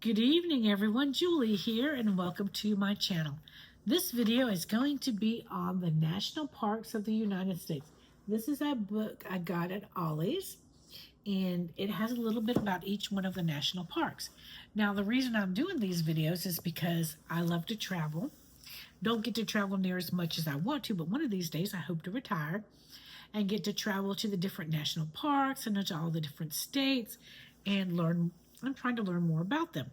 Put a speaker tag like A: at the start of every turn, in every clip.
A: Good evening everyone, Julie here and welcome to my channel. This video is going to be on the national parks of the United States. This is a book I got at Ollie's and it has a little bit about each one of the national parks. Now the reason I'm doing these videos is because I love to travel. Don't get to travel near as much as I want to, but one of these days I hope to retire and get to travel to the different national parks and to all the different states and learn. I'm trying to learn more about them.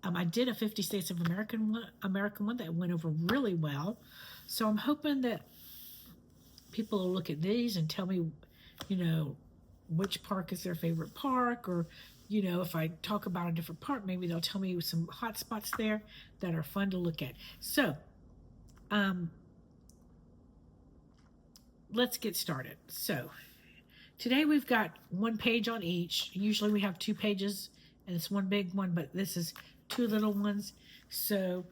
A: I did a 50 States of American one that went over really well. So I'm hoping that people will look at these and tell me, which park is their favorite park, or, if I talk about a different park, maybe they'll tell me some hot spots there that are fun to look at. So, let's get started. So, today we've got one page on each. Usually we have 2 pages and it's one big one, but this is 2 little ones. So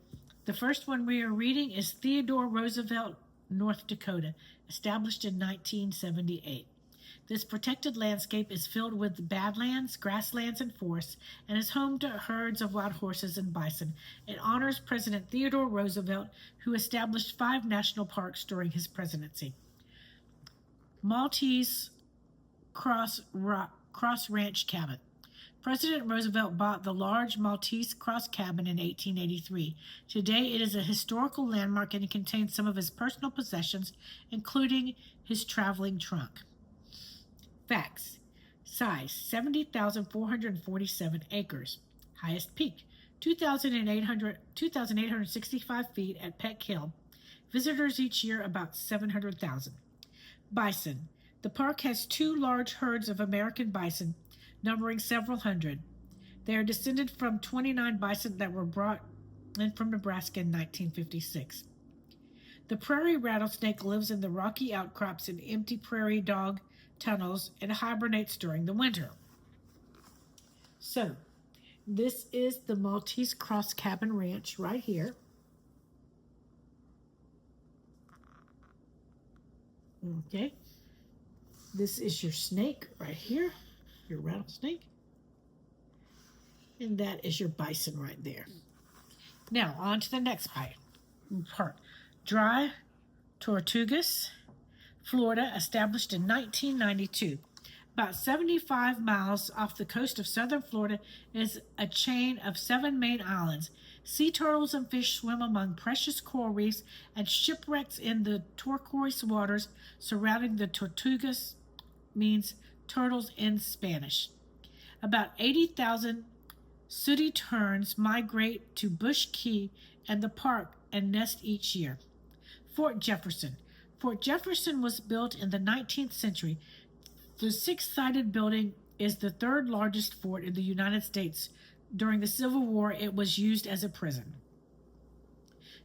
A: the first one we are reading is Theodore Roosevelt, North Dakota, established in 1978. This protected landscape is filled with badlands, grasslands, and forests, and is home to herds of wild horses and bison. It honors President Theodore Roosevelt, who established 5 national parks during his presidency. Maltese Cross Ranch Cabin. President Roosevelt bought the large Maltese Cross Cabin in 1883. Today, it is a historical landmark and it contains some of his personal possessions, including his traveling trunk. Facts. Size, 70,447 acres. Highest peak, 2,865 feet at Peck Hill. Visitors each year about 700,000. Bison. The park has 2 large herds of American bison, numbering several hundred. They are descended from 29 bison that were brought in from Nebraska in 1956. The prairie rattlesnake lives in the rocky outcrops and empty prairie dog tunnels and hibernates during the winter. So, this is the Maltese Cross Cabin Ranch right here. Okay. This is your snake right here. Your rattlesnake, and that is your bison right there. Now on to the next part. Dry Tortugas, Florida, established in 1992. About 75 miles off the coast of southern Florida is a chain of 7 main islands. Sea turtles and fish swim among precious coral reefs, and shipwrecks in the turquoise waters surrounding the Tortugas means turtles in Spanish. About 80,000 sooty terns migrate to Bush Key and the park and nest each year. Fort Jefferson. Fort Jefferson was built in the 19th century. The 6-sided building is the 3rd largest fort in the United States. During the Civil War, it was used as a prison.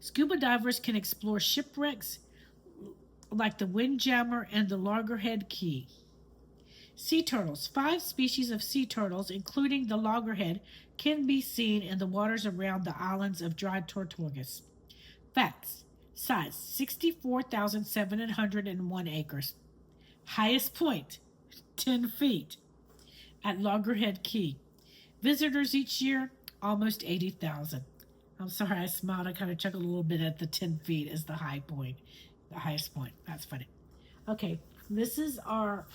A: Scuba divers can explore shipwrecks like the Windjammer and the Loggerhead Key. Sea turtles. 5 species of sea turtles, including the loggerhead, can be seen in the waters around the islands of Dry Tortugas. Facts. Size, 64,701 acres. Highest point, 10 feet, at Loggerhead Key. Visitors each year, almost 80,000. I'm sorry, I smiled. I kind of chuckled a little bit at the 10 feet as the high point, the highest point. That's funny. Okay, this is our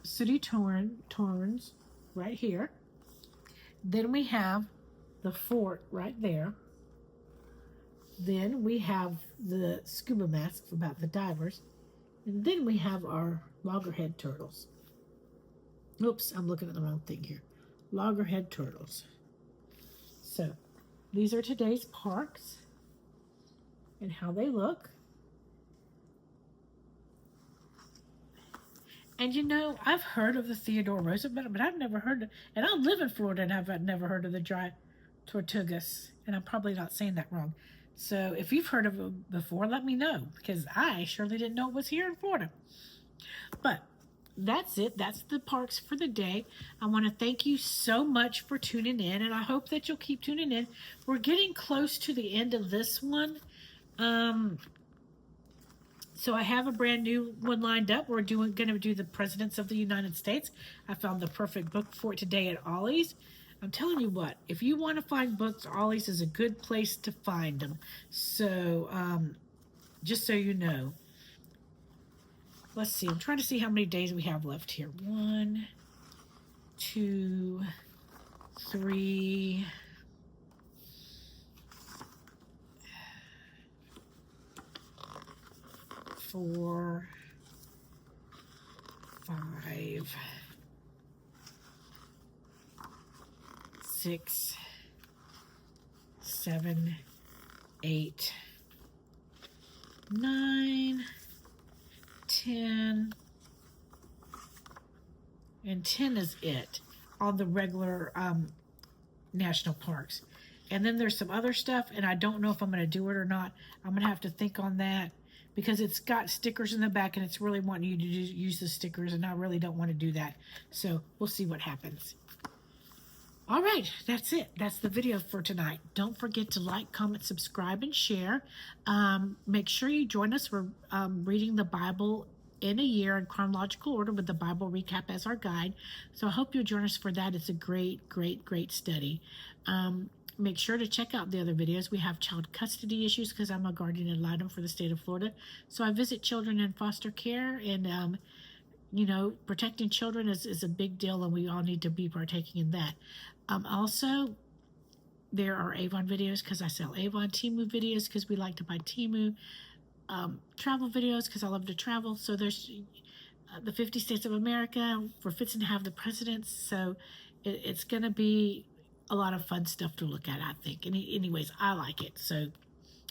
A: city terns right here. Then we have the fort right there. Then we have the scuba masks about the divers. And then we have our loggerhead turtles. Oops, I'm looking at the wrong thing here. Loggerhead turtles. So, these are today's parks and how they look. And I've heard of the Theodore Roosevelt, but I've never heard of, and I live in Florida and I've never heard of the Dry Tortugas, and I'm probably not saying that wrong. So if you've heard of them before, let me know, because I surely didn't know it was here in Florida. But that's it. That's the parks for the day. I want to thank you so much for tuning in, and I hope that you'll keep tuning in. We're getting close to the end of this one. So I have a brand new one lined up. We're going to do the Presidents of the United States. I found the perfect book for it today at Ollie's. I'm telling you what, if you want to find books, Ollie's is a good place to find them. So, just so you know. Let's see, I'm trying to see how many days we have left here. 1, 2, 3, 4, 5, 6, 7, 8, 9, 10, and 10 is it on the regular national parks. And then there's some other stuff, and I don't know if I'm going to do it or not. I'm going to have to think on that because it's got stickers in the back, and it's really wanting you to use the stickers, and I really don't want to do that. So we'll see what happens. All right, that's it. That's the video for tonight. Don't forget to like, comment, subscribe, and share. Make sure you join us for reading the Bible in a year in chronological order with the Bible recap as our guide. So I hope you'll join us for that. It's a great, great, great study. Make sure to check out the other videos. We have child custody issues because I'm a guardian ad litem for the state of Florida. So I visit children in foster care, and you know, protecting children is a big deal, and we all need to be partaking in that. Also, there are Avon videos because I sell Avon, Temu videos because we like to buy Temu, travel videos because I love to travel. So there's the 50 states of America. We're fixing to have the presidents, so it's going to be a lot of fun stuff to look at, I think. And anyways, I like it, so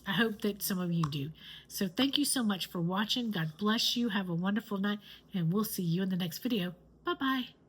A: I hope that some of you do. So thank you so much for watching. God bless you. Have a wonderful night, and we'll see you in the next video. Bye-bye.